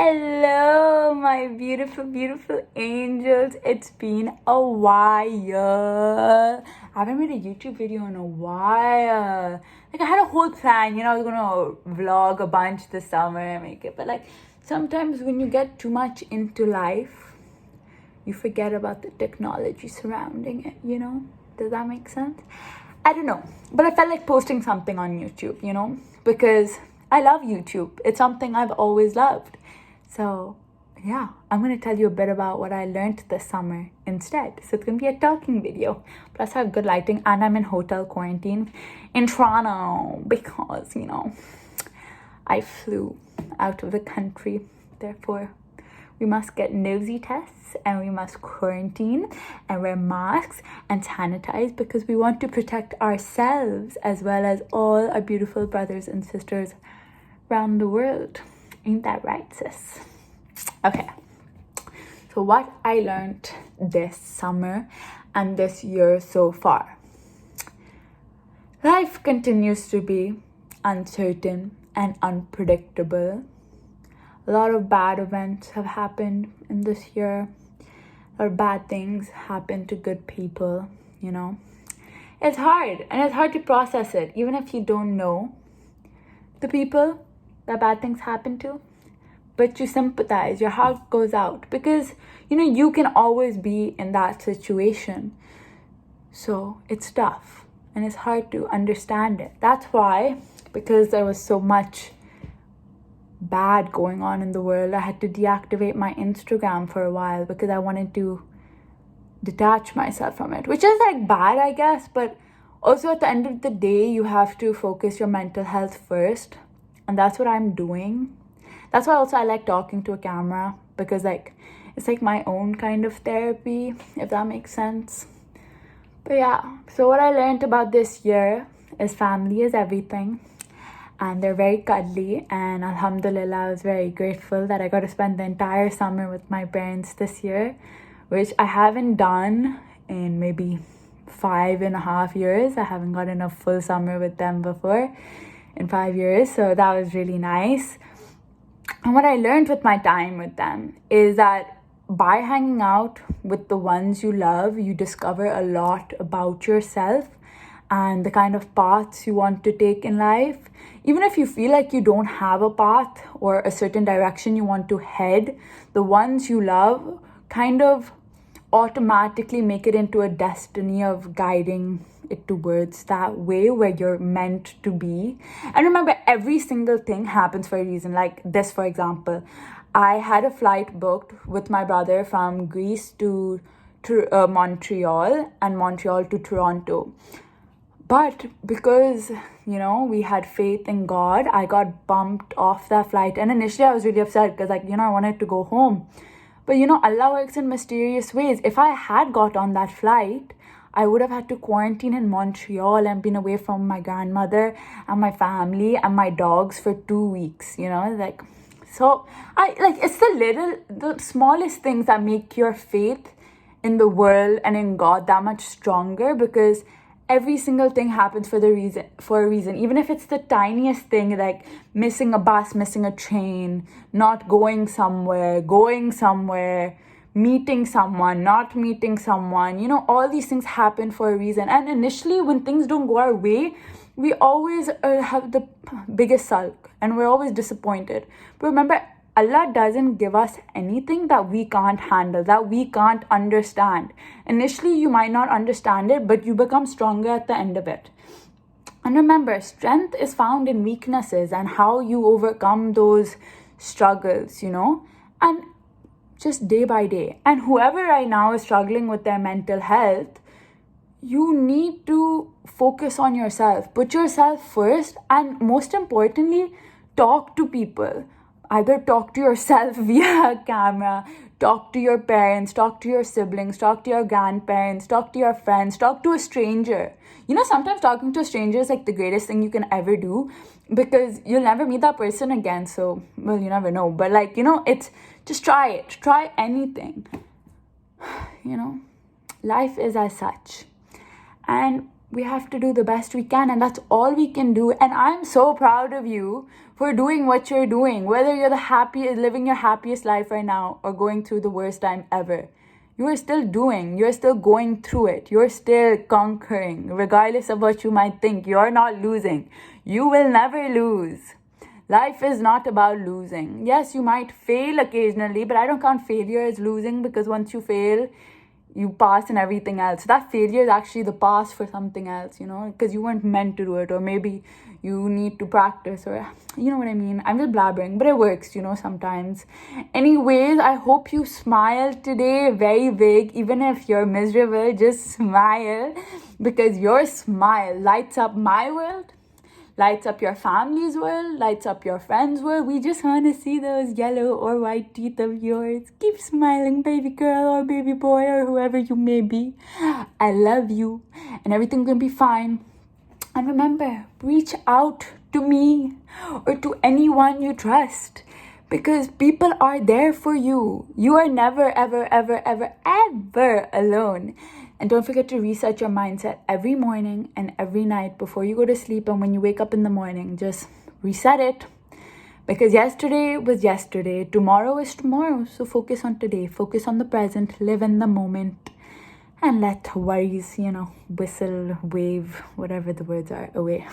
Hello, my beautiful, beautiful angels. It's been a while. I haven't made a YouTube video in a while. Like, I had a whole plan, I was gonna vlog a bunch this summer and make it. But, sometimes when you get too much into life, you forget about the technology surrounding it, Does that make sense? I don't know. But I felt like posting something on YouTube, because I love YouTube. It's something I've always loved. So, yeah, I'm going to tell you a bit about what I learned this summer instead. So it's going to be a talking video. Plus, I have good lighting and I'm in hotel quarantine in Toronto because, I flew out of the country. Therefore, we must get nosy tests and we must quarantine and wear masks and sanitize because we want to protect ourselves as well as all our beautiful brothers and sisters around the world. Ain't that right, sis? Okay. So what I learned this summer and this year so far. Life continues to be uncertain and unpredictable. A lot of bad events have happened in this year. A lot of bad things happen to good people, It's hard, and it's hard to process it, even if you don't know the people that bad things happen to. But you sympathize, your heart goes out because, you can always be in that situation. So it's tough, and it's hard to understand it. That's why, because there was so much bad going on in the world, I had to deactivate my Instagram for a while because I wanted to detach myself from it, which is bad, I guess, but also at the end of the day, you have to focus your mental health first, and that's what I'm doing. That's why also I like talking to a camera because it's my own kind of therapy, if that makes sense. But yeah, so what I learned about this year is family is everything. And they're very cuddly, and alhamdulillah, I was very grateful that I got to spend the entire summer with my parents this year, which I haven't done in maybe 5.5 years. I haven't gotten a full summer with them before in 5 years, so that was really nice. And what I learned with my time with them is that by hanging out with the ones you love, you discover a lot about yourself and the kind of paths you want to take in life. Even if you feel like you don't have a path or a certain direction you want to head, the ones you love kind of automatically make it into a destiny of guiding it towards that way where you're meant to be. And remember, every single thing happens for a reason. Like this, for example, I had a flight booked with my brother from Greece to Montreal and Montreal to Toronto. But because, we had faith in God, I got bumped off that flight. And initially I was really upset because, I wanted to go home. But, Allah works in mysterious ways. If I had got on that flight, I would have had to quarantine in Montreal and been away from my grandmother and my family and my dogs for 2 weeks, So, it's the smallest things that make your faith in the world and in God that much stronger because every single thing happens for a reason. Even if it's the tiniest thing, like missing a bus, missing a train, not going somewhere, meeting someone, not meeting someone, all these things happen for a reason. And initially, when things don't go our way, we always have the biggest sulk and we're always disappointed. But remember, Allah doesn't give us anything that we can't handle, that we can't understand. Initially, you might not understand it, but you become stronger at the end of it. And remember, strength is found in weaknesses and how you overcome those struggles, and just day by day. And whoever right now is struggling with their mental health, you need to focus on yourself. Put yourself first, and most importantly, talk to people. Either talk to yourself via a camera, talk to your parents, talk to your siblings, talk to your grandparents, talk to your friends, talk to a stranger. Sometimes talking to a stranger is the greatest thing you can ever do because you'll never meet that person again. So, well, you never know. But it's just try it. Try anything. Life is as such. And we have to do the best we can, and that's all we can do. And I'm so proud of you for doing what you're doing, whether you're the happiest, living your happiest life right now, or going through the worst time ever. You are still doing, you're still going through it, you're still conquering, regardless of what you might think. You're not losing. You will never lose. Life is not about losing. Yes, you might fail occasionally, but I don't count failure as losing, because once you fail, you pass in everything else. That failure is actually the pass for something else, because you weren't meant to do it, or maybe you need to practice, or you know what I mean. I'm just blabbering, but it works, sometimes. Anyways, I hope you smiled today. Very big. Even if you're miserable, just smile, because your smile lights up my world, lights up your family's world, lights up your friends' world. We just want to see those yellow or white teeth of yours. Keep smiling, baby girl or baby boy or whoever you may be. I love you, and everything's gonna be fine. And remember, reach out to me or to anyone you trust, because people are there for you. You are never, ever, ever, ever, ever alone. And don't forget to reset your mindset every morning and every night before you go to sleep. And when you wake up in the morning, just reset it. Because yesterday was yesterday. Tomorrow is tomorrow. So focus on today. Focus on the present. Live in the moment. And let worries, whistle, wave, whatever the words are, away.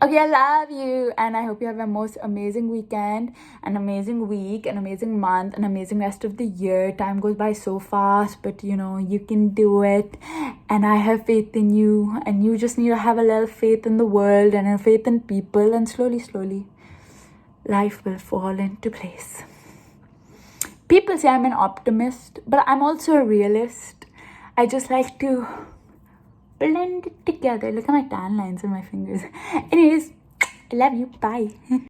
Okay, I love you. And I hope you have a most amazing weekend, an amazing week, an amazing month, an amazing rest of the year. Time goes by so fast, but you can do it. And I have faith in you. And you just need to have a little faith in the world and a faith in people. And slowly, slowly, life will fall into place. People say I'm an optimist, but I'm also a realist. I just like to blend it together. Look at my tan lines on my fingers. Anyways, I love you. Bye.